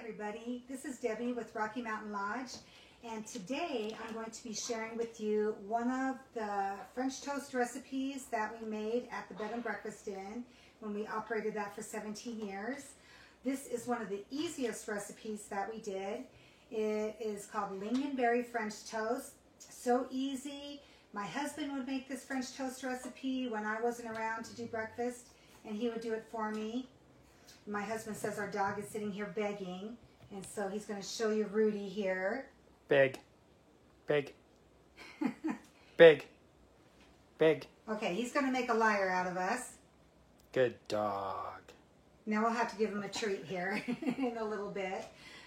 everybody, this is Debbie with Rocky Mountain Lodge, and today I'm going to be sharing with you one of the French toast recipes that we made at the Bed and Breakfast Inn when we operated that for 17 years. This is one of the easiest recipes that we did. It is called lingonberry French toast. So easy. My husband would make this French toast recipe when I wasn't around to do breakfast, and he would do it for me. My husband says our dog is sitting here begging, and so he's going to show you Rudy here. Beg. Beg. Beg. Beg. Okay, he's going to make a liar out of us. Good dog. Now we'll have to give him a treat here in a little bit.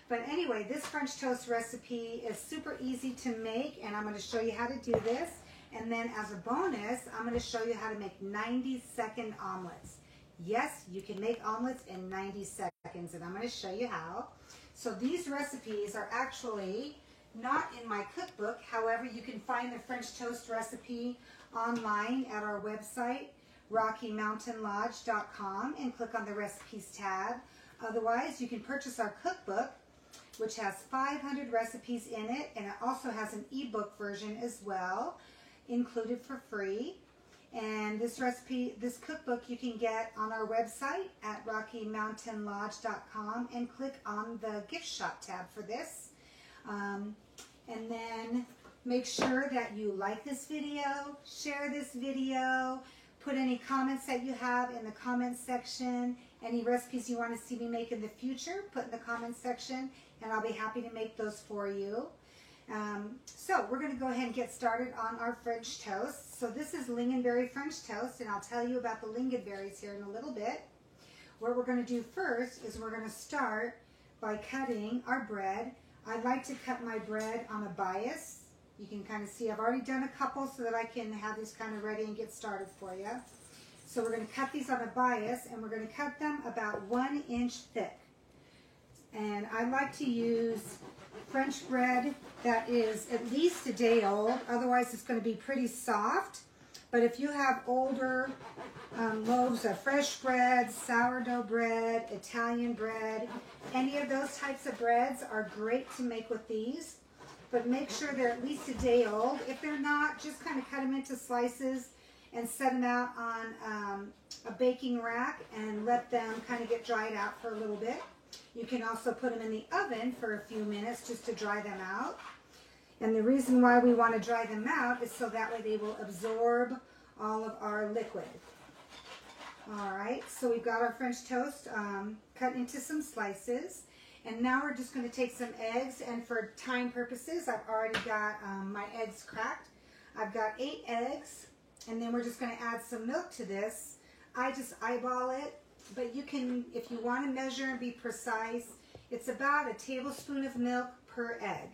But anyway, this French toast recipe is super easy to make, and I'm going to show you how to do this. And then as a bonus, I'm going to show you how to make 90-second omelets. Yes, you can make omelets in 90 seconds, and I'm going to show you how. So these recipes are actually not in my cookbook. However, you can find the French toast recipe online at our website, RockyMountainLodge.com, and click on the recipes tab. Otherwise, you can purchase our cookbook, which has 500 recipes in it, and it also has an ebook version as well, included for free. And this recipe, this cookbook, you can get on our website at RockyMountainLodge.com and click on the gift shop tab for this. And then make sure that you like this video, share this video, put any comments that you have in the comments section. Any recipes you want to see me make in the future, put in the comments section, and I'll be happy to make those for you. So we're going to go ahead and get started on our French toast. So this is lingonberry French toast, and I'll tell you about the lingonberries here in a little bit. What we're going to do first is we're going to start by cutting our bread. I like to cut my bread on a bias. You can kind of see I've already done a couple so that I can have these kind of ready and get started for you. So we're going to cut these on a bias, and we're going to cut them about 1 inch thick. And I like to use French bread that is at least a day old, otherwise it's going to be pretty soft. But if you have older loaves of fresh bread, sourdough bread, Italian bread, any of those types of breads are great to make with these. But make sure they're at least a day old. If they're not, just kind of cut them into slices and set them out on a baking rack and let them kind of get dried out for a little bit. You can also put them in the oven for a few minutes just to dry them out. And the reason why we want to dry them out is so that way they will absorb all of our liquid. All right, so we've got our French toast cut into some slices. And now we're just going to take some eggs, and for time purposes, I've already got my eggs cracked. I've got 8 eggs, and then we're just going to add some milk to this. I just eyeball it. But you can, if you want to measure and be precise, it's about a tablespoon of milk per egg.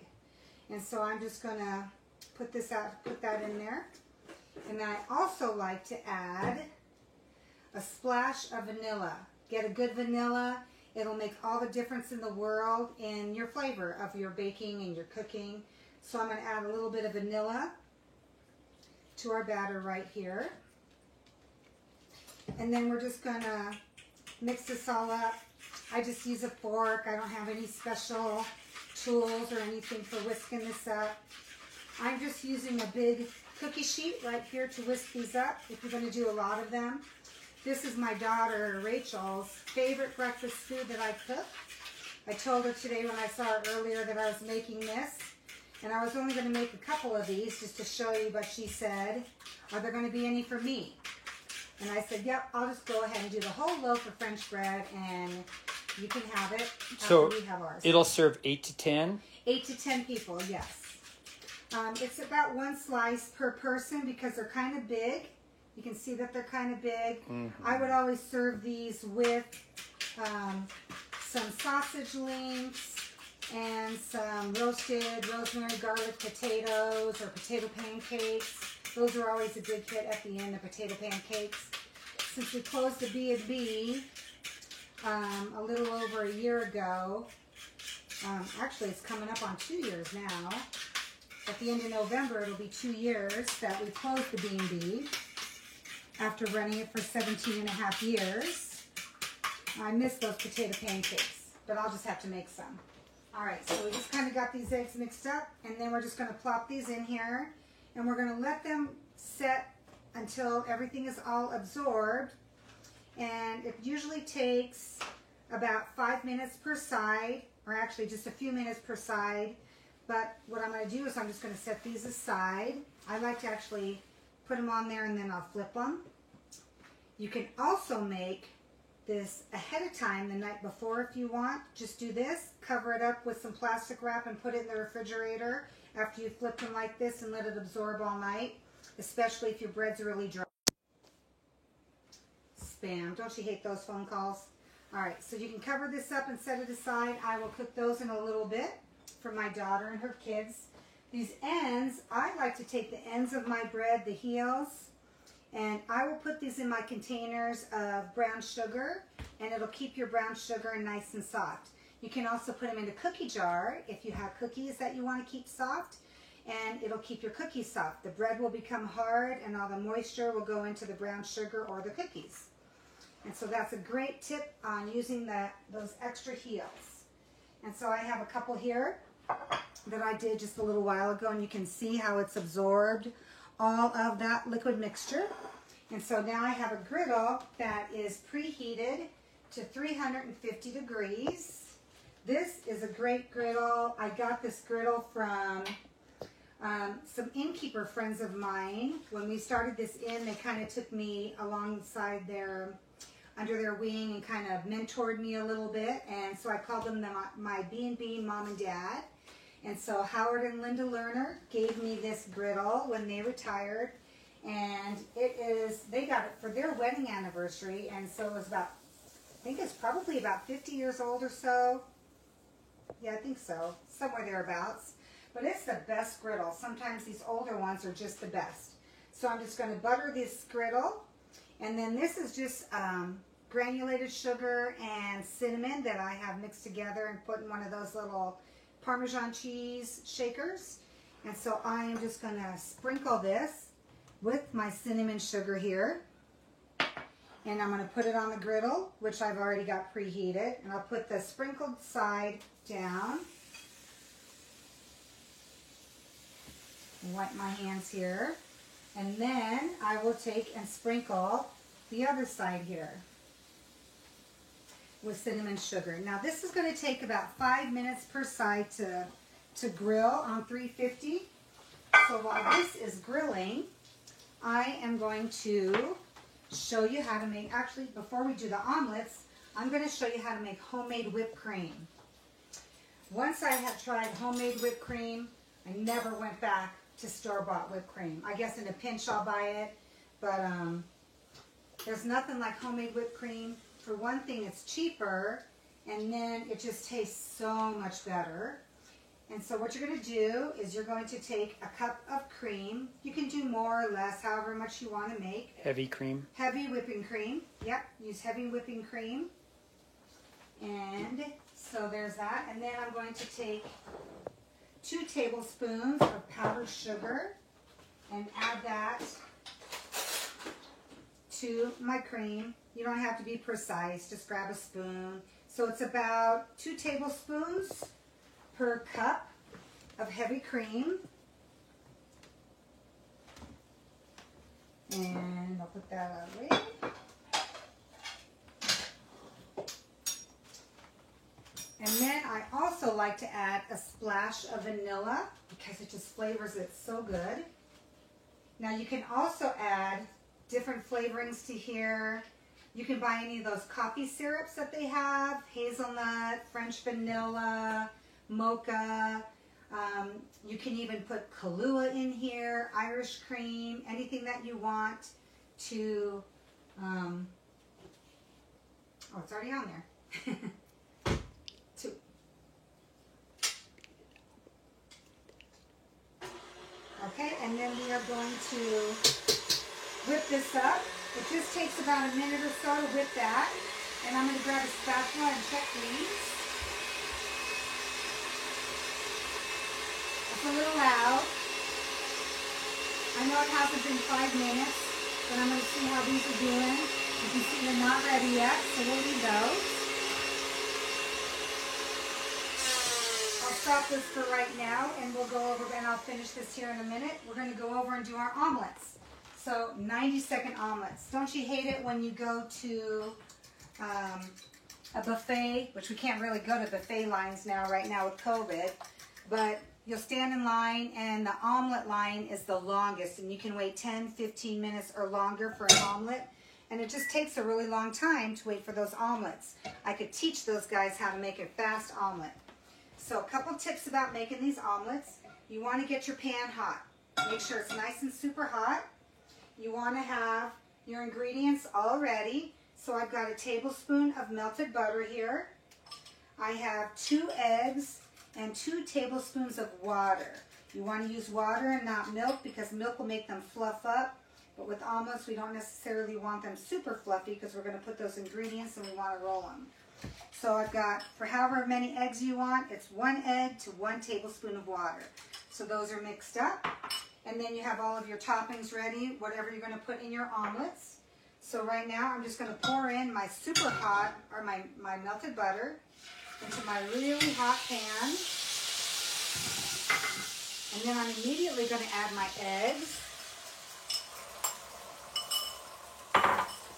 And so I'm just going to put that in there. And I also like to add a splash of vanilla. Get a good vanilla. It'll make all the difference in the world in your flavor of your baking and your cooking. So I'm going to add a little bit of vanilla to our batter right here. And then we're just going to mix this all up. I just use a fork. I don't have any special tools or anything for whisking this up. I'm just using a big cookie sheet right here to whisk these up if you're going to do a lot of them. This is my daughter Rachel's favorite breakfast food that I cook. I told her today when I saw her earlier that I was making this, and I was only going to make a couple of these just to show you, but she said, "Are there going to be any for me?" And I said, "Yep, I'll just go ahead and do the whole loaf of French bread, and you can have it after we have ours." It'll serve 8 to 10? 8 to 10 people, yes. It's about 1 slice per person because they're kind of big. You can see that they're kind of big. Mm-hmm. I would always serve these with some sausage links and some roasted rosemary garlic potatoes or potato pancakes. Those are always a big hit at the end, the potato pancakes. Since we closed the B&B a little over a year ago, actually it's coming up on 2 years now. At the end of November, it'll be 2 years that we closed the B&B after running it for 17 and a half years. I miss those potato pancakes. but I'll just have to make some. All right, so we just kind of got these eggs mixed up, and then we're just going to plop these in here, and we're going to let them set until everything is all absorbed. And it usually takes about 5 minutes per side, or actually just a few minutes per side. But what I'm going to do is I'm just going to set these aside. I like to actually put them on there and then I'll flip them. You can also make this ahead of time the night before if you want. Just do this, cover it up with some plastic wrap and put it in the refrigerator after you flip them like this and let it absorb all night, especially if your bread's really dry. Spam. Don't you hate those phone calls? All right, so you can cover this up and set it aside. I will cook those in a little bit for my daughter and her kids. These ends, I like to take the ends of my bread, the heels, and I will put these in my containers of brown sugar, and it'll keep your brown sugar nice and soft. You can also put them in a cookie jar if you have cookies that you want to keep soft, and it'll keep your cookies soft. The bread will become hard, and all the moisture will go into the brown sugar or the cookies. And so that's a great tip on using those extra heels. And so I have a couple here that I did just a little while ago, and you can see how it's absorbed all of that liquid mixture. And so now I have a griddle that is preheated to 350 degrees. This is a great griddle. I got this griddle from some innkeeper friends of mine. When we started this inn, they kind of took me alongside under their wing and kind of mentored me a little bit. And so I called them my B&B mom and dad. And so Howard and Linda Lerner gave me this griddle when they retired. And they got it for their wedding anniversary. And so it was I think it's probably about 50 years old or so. Yeah, I think so. Somewhere thereabouts. But it's the best griddle. Sometimes these older ones are just the best. So I'm just going to butter this griddle. And then this is just granulated sugar and cinnamon that I have mixed together and put in one of those little Parmesan cheese shakers. And so I am just going to sprinkle this with my cinnamon sugar here. And I'm going to put it on the griddle, which I've already got preheated. And I'll put the sprinkled side down. Wipe my hands here. And then I will take and sprinkle the other side here with cinnamon sugar. Now this is going to take about 5 minutes per side to grill on 350. So while this is grilling, I am going to show you how to make, actually before we do the omelets, I'm going to show you how to make homemade whipped cream. Once I had tried homemade whipped cream, I never went back to store-bought whipped cream. I guess in a pinch I'll buy it, but there's nothing like homemade whipped cream. For one thing, it's cheaper, and then it just tastes so much better. And so what you're going to do is you're going to take a cup of cream. You can do more or less, however much you want to make. Heavy cream. Heavy whipping cream. Yep, use heavy whipping cream. And so there's that. And then I'm going to take 2 tablespoons of powdered sugar and add that to my cream. You don't have to be precise, just grab a spoon. So it's about 2 tablespoons per cup of heavy cream. And I'll put that away. And then I also like to add a splash of vanilla because it just flavors it so good. Now you can also add different flavorings to here. You can buy any of those coffee syrups that they have, hazelnut, French vanilla, mocha. You can even put Kahlua in here, Irish cream, anything that you want to, oh, it's already on there. Okay, and then we are going to whip this up. It just takes about a minute or so to whip that. And I'm going to grab a spatula and check these. It's a little loud. I know it hasn't been 5 minutes, but I'm going to see how these are doing. You can see they're not ready yet, so we'll leave those. stop this for right now, and we'll go over, and I'll finish this here in a minute. We're going to go over and do our omelets. So 90-second omelets. Don't you hate it when you go to a buffet, which we can't really go to buffet lines now, right now with COVID, but you'll stand in line and the omelet line is the longest, and you can wait 10, 15 minutes or longer for an omelet, and it just takes a really long time to wait for those omelets. I could teach those guys how to make a fast omelet. So a couple tips about making these omelets. You want to get your pan hot. Make sure it's nice and super hot. You want to have your ingredients all ready. So I've got a tablespoon of melted butter here. I have 2 eggs and 2 tablespoons of water. You want to use water and not milk because milk will make them fluff up. But with omelets, we don't necessarily want them super fluffy because we're going to put those ingredients and we want to roll them. So I've got, for however many eggs you want, it's 1 egg to 1 tablespoon of water. So those are mixed up. And then you have all of your toppings ready, whatever you're going to put in your omelets. So right now I'm just going to pour in my super hot, or my melted butter into my really hot pan. And then I'm immediately going to add my eggs.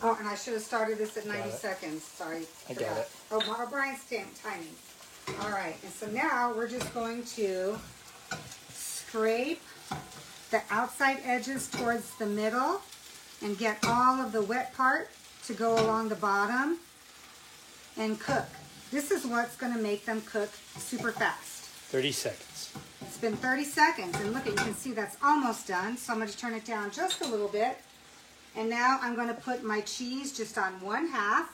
Oh, and I should have started this at 90 seconds. Sorry. I got it. Oh, Brian's timing. All right. And so now we're just going to scrape the outside edges towards the middle and get all of the wet part to go along the bottom and cook. This is what's going to make them cook super fast. 30 seconds. It's been 30 seconds, and look, you can see that's almost done. So I'm going to turn it down just a little bit. And now I'm going to put my cheese just on 1/2.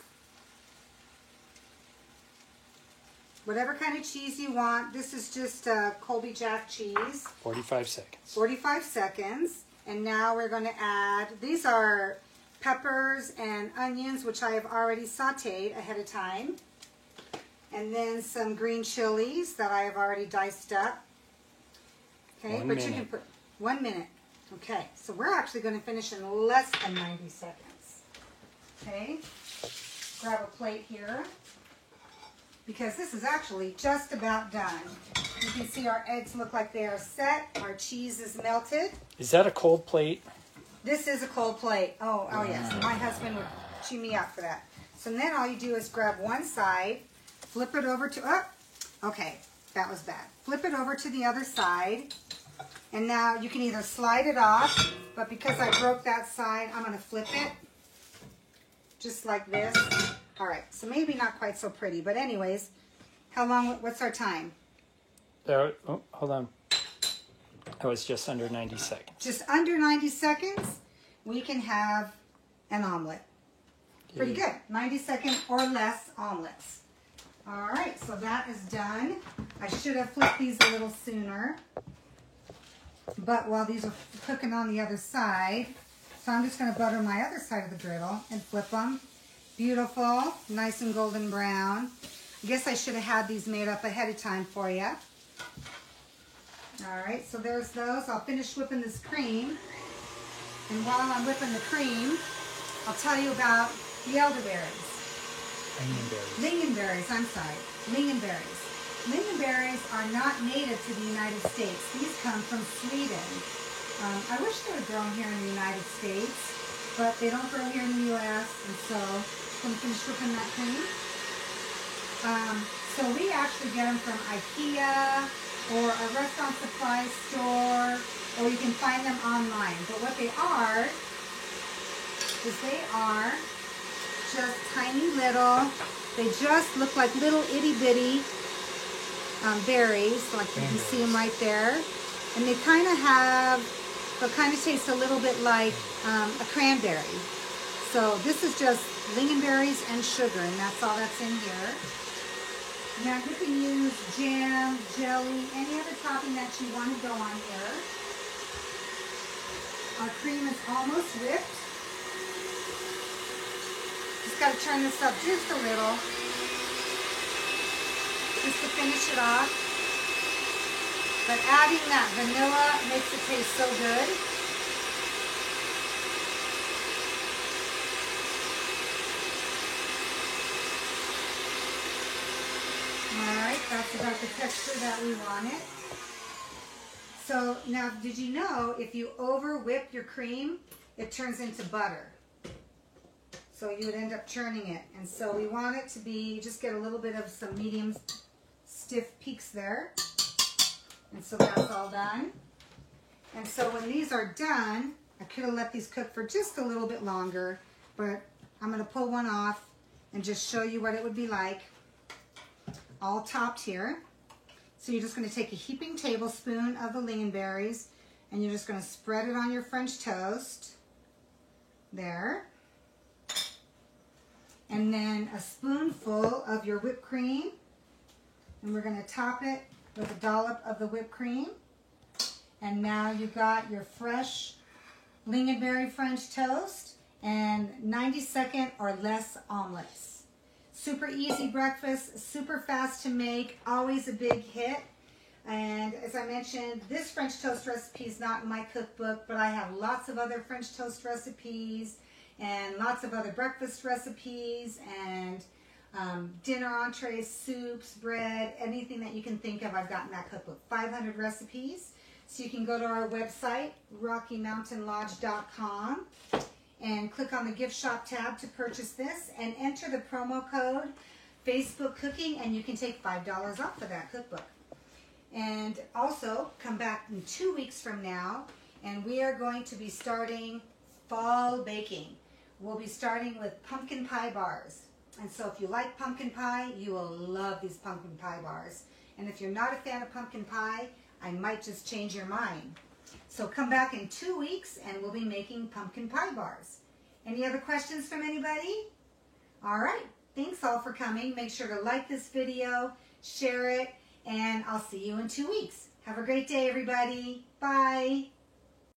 Whatever kind of cheese you want. This is just Colby Jack cheese. 45 seconds. 45 seconds. And now we're going to add, these are peppers and onions, which I have already sauteed ahead of time. And then some green chilies that I have already diced up. Okay, One but minute. you can put 1 minute. Okay, so we're actually going to finish in less than 90 seconds. Okay, grab a plate here, because this is actually just about done. You can see our eggs look like they are set. Our cheese is melted. Is that a cold plate? This is a cold plate. Oh yes, my husband would chew me out for that. So then all you do is grab one side, flip it over to, okay, that was bad. Flip it over to the other side. And now you can either slide it off, but because I broke that side, I'm going to flip it just like this. All right, so maybe not quite so pretty, but anyways, how long, what's our time? Oh, hold on. That was just under 90 seconds. Just under 90 seconds, we can have an omelet. Pretty good. 90-second or less omelets. All right, so that is done. I should have flipped these a little sooner. But while these are cooking on the other side, so I'm just going to butter my other side of the griddle and flip them. Beautiful, nice and golden brown. I guess I should have had these made up ahead of time for you. All right, so there's those. I'll finish whipping this cream. And while I'm whipping the cream, I'll tell you about the elderberries. Lingonberries. Lingonberries, I'm sorry. Lingonberries. Lingonberries are not native to the United States. These come from Sweden. I wish they were grown here in the United States, but they don't grow here in the U.S., and so I'm going to finish whipping that cream. So we actually get them from IKEA or a restaurant supply store, or you can find them online. But what they are is they are just tiny little, they just look like little itty-bitty berries, like you can see them right there. And they kind of have, they'll kind of taste a little bit like a cranberry. So this is just lingonberries and sugar, and that's all that's in here. Now you can use jam, jelly, any other topping that you want to go on here. Our cream is almost whipped. Just got to turn this up just a little, just to finish it off. But adding that vanilla makes it taste so good. Alright, That's about the texture that we want it. So now, did you know if you over whip your cream, it turns into butter? So you would end up churning it. And so we want it to be, just get a little bit of some medium stiff peaks there. And so that's all done. And so when these are done, I could have let these cook for just a little bit longer, but I'm going to pull one off and just show you what it would be like, all topped here. So you're just going to take a heaping tablespoon of the lingonberries, and you're just going to spread it on your French toast, there. And then a spoonful of your whipped cream, and we're going to top it with a dollop of the whipped cream. And now you've got your fresh lingonberry French toast and 90-second or less omelets. Super easy breakfast, super fast to make, always a big hit. And as I mentioned, this French toast recipe is not in my cookbook, but I have lots of other French toast recipes and lots of other breakfast recipes and dinner entrees, soups, bread, anything that you can think of, I've got in that cookbook. 500 recipes. So you can go to our website, RockyMountainLodge.com, and click on the gift shop tab to purchase this and enter the promo code Facebook Cooking, and you can take $5 off of that cookbook. And also come back in 2 weeks from now, and we are going to be starting fall baking. We'll be starting with pumpkin pie bars. And so if you like pumpkin pie, you will love these pumpkin pie bars. And if you're not a fan of pumpkin pie, I might just change your mind. So come back in 2 weeks and we'll be making pumpkin pie bars. Any other questions from anybody? All right, thanks all for coming. Make sure to like this video, share it, and I'll see you in 2 weeks. Have a great day, everybody. Bye.